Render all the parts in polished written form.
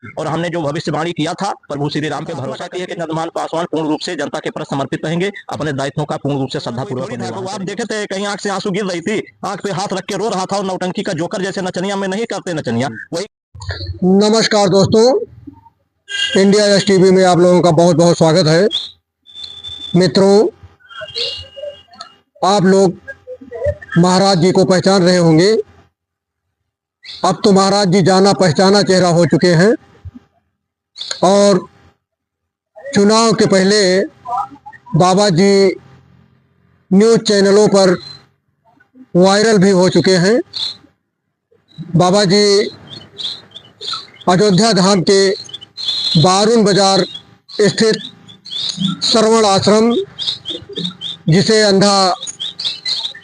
और हमने जो भविष्यवाणी किया था प्रभु श्री राम पे भरोसा किया कि चंद्रभान पासवान पूर्ण रूप से जनता के प्रति समर्पित रहेंगे, अपने दायित्वों का पूर्ण रूप से श्रद्धापूर्वक। आप देखे थे कहीं आंख से आंसू गिर रही थी, आंख पे हाथ रख के रो रहा था और नौटंकी का जोकर जैसे नचनिया में नहीं करते नचनिया वही। नमस्कार दोस्तों, इंडिया एस टीवी में आप लोगों का बहुत बहुत स्वागत है। मित्रों, आप लोग महाराज जी को पहचान रहे होंगे। अब तो महाराज जी जाना पहचाना चेहरा हो चुके हैं और चुनाव के पहले बाबा जी न्यूज़ चैनलों पर वायरल भी हो चुके हैं। बाबा जी अयोध्या धाम के बारून बाजार स्थित श्रवण आश्रम, जिसे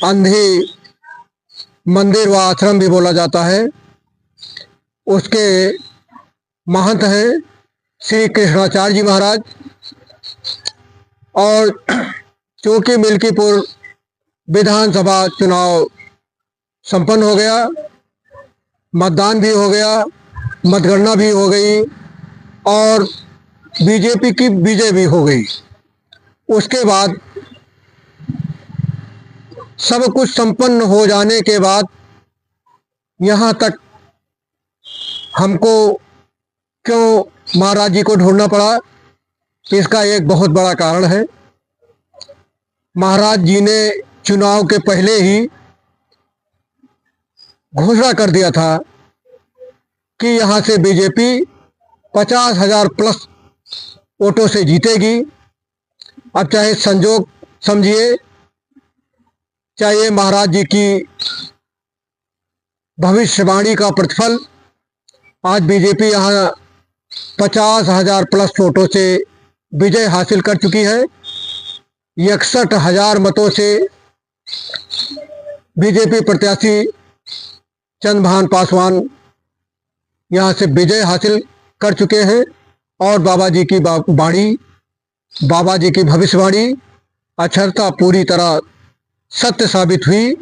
अंधी मंदिर व आश्रम भी बोला जाता है, उसके महंत हैं श्री कृष्णाचार्य जी महाराज। और चूँकि मिल्कीपुर विधानसभा चुनाव संपन्न हो गया, मतदान भी हो गया, मतगणना भी हो गई और बीजेपी की विजय भी हो गई। उसके बाद सब कुछ संपन्न हो जाने के बाद यहाँ तक हमको क्यों महाराज जी को ढूंढना पड़ा, इसका एक बहुत बड़ा कारण है। महाराज जी ने चुनाव के पहले ही घोषणा कर दिया था कि यहाँ से बीजेपी 50,000 प्लस वोटों से जीतेगी। अब चाहे संजोग समझिए, चाहे महाराज जी की भविष्यवाणी का प्रतिफल, आज बीजेपी यहाँ 50,000 प्लस वोटों से विजय हासिल कर चुकी है। 61,000 मतों से बीजेपी प्रत्याशी चंद्रभान पासवान यहाँ से विजय हासिल कर चुके हैं और बाबा जी की वाणी, बाबा जी की भविष्यवाणी अक्षरता पूरी तरह सत्य साबित हुई।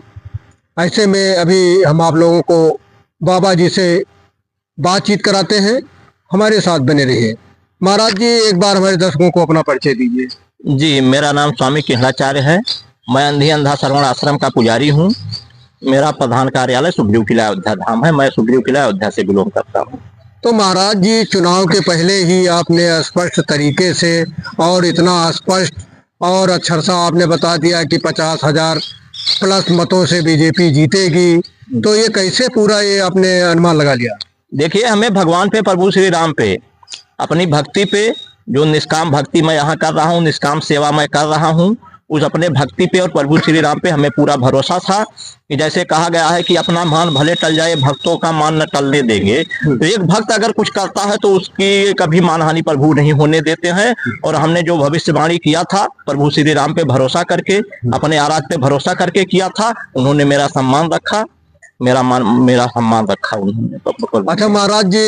ऐसे में अभी हम आप लोगों को बाबा जी से बातचीत कराते हैं, हमारे साथ बने रहिए। महाराज जी, एक बार हमारे दर्शकों को अपना परिचय दीजिए। जी, मेरा नाम स्वामी कृष्णाचार्य है। मैं अंधी अंधा श्रवण आश्रम का पुजारी हूँ। मेरा प्रधान कार्यालय सुग्रीव किला अयोध्या धाम है। मैं सुग्रीव किला अयोध्या से बिलोंग करता हूँ। तो महाराज जी, चुनाव के पहले ही आपने स्पष्ट तरीके से और इतना स्पष्ट और अक्षर सा आपने बता दिया कि 50,000 प्लस मतों से बीजेपी जीतेगी, तो ये कैसे पूरा ये आपने अनुमान लगा लिया? देखिए, हमें भगवान पे, प्रभु श्री राम पे, अपनी भक्ति पे, जो निष्काम भक्ति मैं यहाँ कर रहा हूँ, निष्काम सेवा मैं कर रहा हूँ, उस अपने भक्ति पे और प्रभु श्री राम पे हमें पूरा भरोसा था कि जैसे कहा गया है कि अपना मान भले टल जाए, भक्तों का मान न टलने देंगे। तो एक भक्त अगर कुछ करता है तो उसकी कभी मानहानि प्रभु नहीं होने देते हैं। और हमने जो भविष्यवाणी किया था प्रभु श्री राम पे भरोसा करके, अपने आराध पे भरोसा करके किया था, उन्होंने मेरा सम्मान रखा, मेरा सम्मान रखा उन्होंने। अच्छा महाराज जी,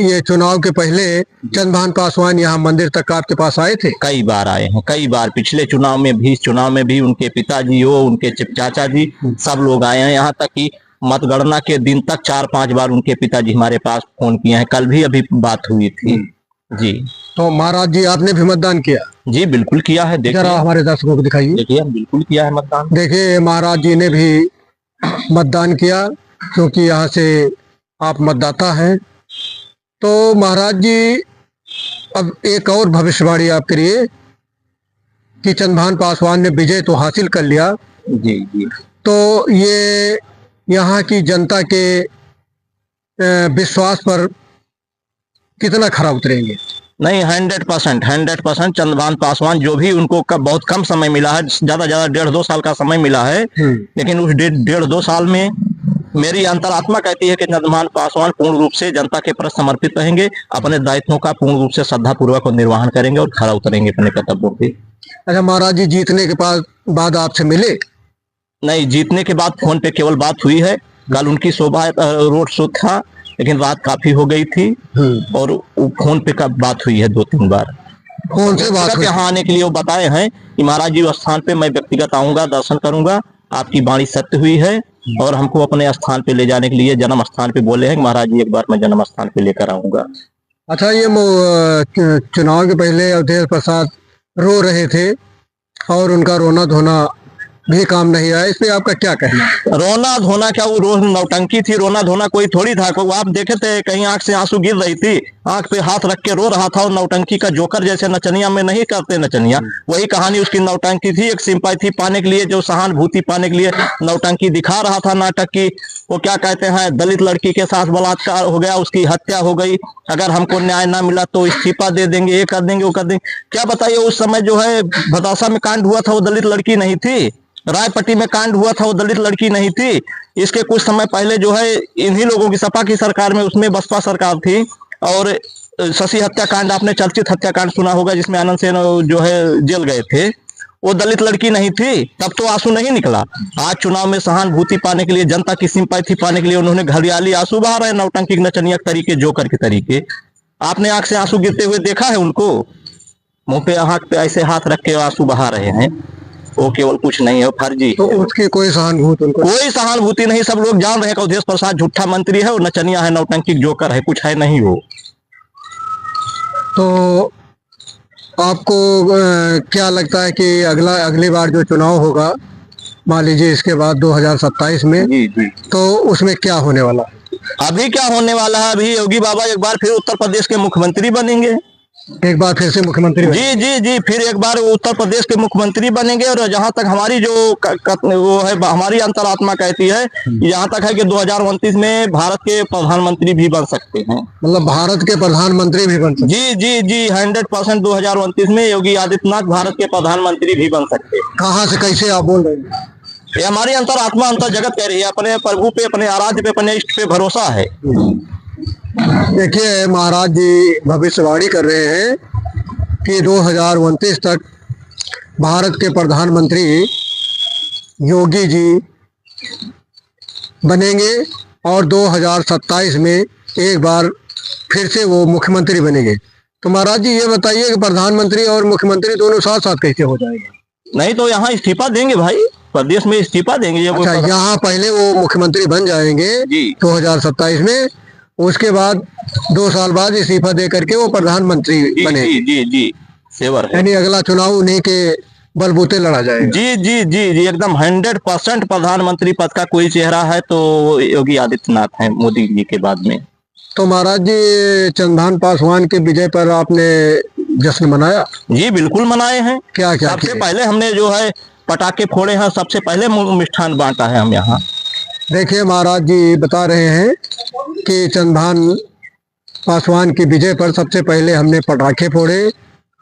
ये चुनाव के पहले चंद्रभान पासवान यहाँ मंदिर तक आपके पास आए थे? कई बार आए हैं, कई बार। पिछले चुनाव में भी उनके पिताजी हो, उनके चाचा जी, सब लोग आए हैं। यहाँ तक कि मतगणना के दिन तक 4-5 बार उनके पिताजी हमारे पास फोन किए हैं। कल भी अभी बात हुई थी जी। तो महाराज जी, आपने भी मतदान किया? जी बिल्कुल किया है। देखिए, जरा हमारे दर्शकों को दिखाइए। देखिए, बिल्कुल किया है मतदान। देखिए, महाराज जी ने भी मतदान किया, क्योंकि यहाँ से आप मतदाता हैं। तो महाराज जी, अब एक और भविष्यवाणी आप करिए कि चंद्रभान पासवान ने विजय तो हासिल कर लिया जी जी, तो ये यहाँ की जनता के विश्वास पर कितना खरा उतरेंगे? नहीं, 100% चंद्रभान पासवान, जो भी उनको बहुत कम समय मिला है, ज्यादा 1.5-2 साल का समय मिला है, लेकिन उस 1.5-2 साल में मेरी अंतरात्मा कहती है कि चंद्रभान पासवान पूर्ण रूप से जनता के प्रति समर्पित रहेंगे, अपने दायित्वों का पूर्ण रूप से श्रद्धापूर्वक निर्वहन करेंगे और खरा उतरेंगे अपने कर्तव्यों पे। अच्छा महाराज जी, जीतने के बाद आपसे मिले? नहीं, जीतने के बाद फोन पे केवल बात हुई है। कल उनकी शोभा रोड शो था, लेकिन रात काफी हो गई थी और फोन पे का बात हुई है 2-3 बार। फोन से बात हुई? यहाँ आने के लिए वो बताए हैं कि महाराज जी स्थान पे मैं व्यक्तिगत आऊंगा, दर्शन करूंगा, आपकी वाणी सत्य हुई है और हमको अपने स्थान पे ले जाने के लिए जन्म स्थान पे बोले हैं। महाराज जी, एक बार मैं जन्म स्थान पे लेकर आऊंगा। अच्छा, ये चुनाव के पहले अवधेश प्रसाद रो रहे थे और उनका रोना धोना भी काम नहीं आया, इस पे आपका क्या कहना है? रोना धोना क्या, वो रोज नौटंकी थी। रोना धोना कोई थोड़ी था। को आप देखे थे कहीं आंख से आंसू गिर रही थी, आंख पे हाथ रख के रो रहा था। और नौटंकी का जोकर जैसे नचनिया में नहीं करते नचनिया, वही कहानी उसकी नौटंकी थी। एक सिंपैथी पाने के लिए, जो सहानुभूति पाने के लिए नौटंकी दिखा रहा था नाटक की। वो क्या कहते हैं, दलित लड़की के साथ बलात्कार हो गया, उसकी हत्या हो गई, अगर हमको न्याय ना मिला तो इस्तीफा दे देंगे, ये कर देंगे, वो कर देंगे। क्या बताइए, उस समय जो है भदासा में कांड हुआ था, वो दलित लड़की नहीं थी। रायपट्टी में कांड हुआ था, वो दलित लड़की नहीं थी। इसके कुछ समय पहले जो है इन्हीं लोगों की, सपा की सरकार में, उसमें बसपा सरकार थी। और शशि हत्याकांड, आपने चर्चित हत्याकांड सुना होगा, जिसमें आनंद सेन जो है जेल गए थे, वो दलित लड़की नहीं थी। तब तो आंसू नहीं निकला। आज चुनाव में सहानुभूति पाने के लिए, जनता की सिंपैथी पाने के लिए उन्होंने घड़ियाली आंसू बहा रहे, नौटंकी नचनिया तरीके, जोकर के तरीके। आपने आंख से आंसू गिरते हुए देखा है उनको? मुंह पे, हाथ पे ऐसे हाथ रख के आंसू बहा रहे हैं। वो केवल कुछ नहीं है, फर्जी। तो उसकी कोई सहानुभूति, उनको कोई सहानुभूति नहीं। सब लोग जान रहे हैं कि अवधेश प्रसाद झूठा मंत्री है और नचनिया है, नौटंकी जोकर है, कुछ है नहीं वो। तो आपको क्या लगता है कि अगली बार जो चुनाव होगा, मान लीजिए इसके बाद 2027 में, जी जी, तो उसमें क्या होने वाला है? अभी क्या होने वाला है, अभी योगी बाबा एक बार फिर उत्तर प्रदेश के मुख्यमंत्री बनेंगे। एक बार फिर से मुख्यमंत्री जी जी जी, फिर एक बार उत्तर प्रदेश के मुख्यमंत्री बनेंगे। और जहां तक हमारी जो वो है, हमारी अंतरात्मा कहती है, यहाँ तक है कि 2029 में भारत के प्रधानमंत्री भी बन सकते हैं। मतलब भारत के प्रधानमंत्री भी बन सकते? जी जी जी, 100% 2029 में योगी आदित्यनाथ भारत के प्रधानमंत्री भी बन सकते हैं। कहाँ से, कैसे आप बोल रहे हैं? ये हमारी अंतरात्मा, अंतर जगत कह रही है। अपने प्रभु पे, अपने आराध्य पे, अपने इष्ट पे भरोसा है। देखिए, महाराज जी भविष्यवाणी कर रहे हैं कि 2029 तक भारत के प्रधानमंत्री योगी जी बनेंगे और 2027 में एक बार फिर से वो मुख्यमंत्री बनेंगे। तो महाराज जी ये बताइए कि प्रधानमंत्री और मुख्यमंत्री दोनों साथ साथ कैसे हो जाएंगे? नहीं तो यहाँ इस्तीफा देंगे भाई, प्रदेश में इस्तीफा देंगे। अच्छा, यहाँ पहले वो मुख्यमंत्री बन जाएंगे 2027 में, उसके बाद 2 साल बाद इस्तीफा दे करके वो प्रधानमंत्री बने। जी जी जी, सेवर, यानी अगला चुनाव उन्हीं के बलबूते लड़ा जाएगा। जी जी जी जी, एकदम 100% प्रधानमंत्री पद का कोई चेहरा है तो योगी आदित्यनाथ है, मोदी जी के बाद में। तो महाराज जी, चंद्रभान पासवान के विजय पर आपने जश्न मनाया? जी बिल्कुल मनाए हैं। क्या क्या सबसे पहले हमने जो है पटाखे फोड़े हैं, सबसे पहले मिष्ठान बांटा है हम यहाँ। देखिए, महाराज जी बता रहे हैं कि चंद्रभान पासवान की विजय पर सबसे पहले हमने पटाखे फोड़े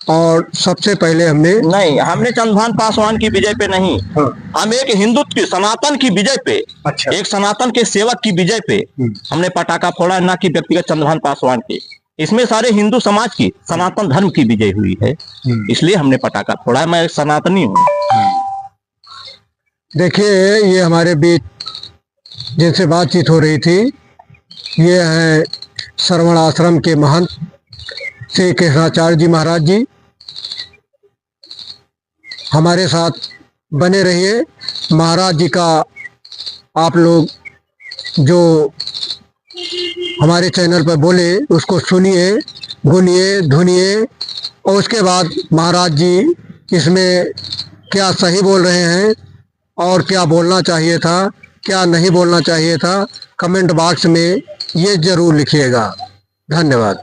और सबसे पहले हमने चंद्रभान पासवान की विजय पे नहीं, हम एक हिंदुत्व की, सनातन की विजय पे, अच्छा, एक सनातन के सेवक की विजय पे हमने पटाखा फोड़ा, ना कि व्यक्तिगत चंद्रभान पासवान के। इसमें सारे हिंदू समाज की, सनातन धर्म की विजय हुई है, इसलिए हमने पटाखा फोड़ा है। मैं एक सनातनी हूँ। देखिए, ये हमारे बीच जिनसे बातचीत हो रही थी, ये है श्रवण आश्रम के महंत श्री कृष्णाचार्य जी महाराज जी। हमारे साथ बने रहिए। महाराज जी का आप लोग जो हमारे चैनल पर बोले उसको सुनिए, गुनिए, धुनिए, और उसके बाद महाराज जी इसमें क्या सही बोल रहे हैं और क्या बोलना चाहिए था, क्या नहीं बोलना चाहिए था, कमेंट बॉक्स में ये जरूर लिखिएगा। धन्यवाद।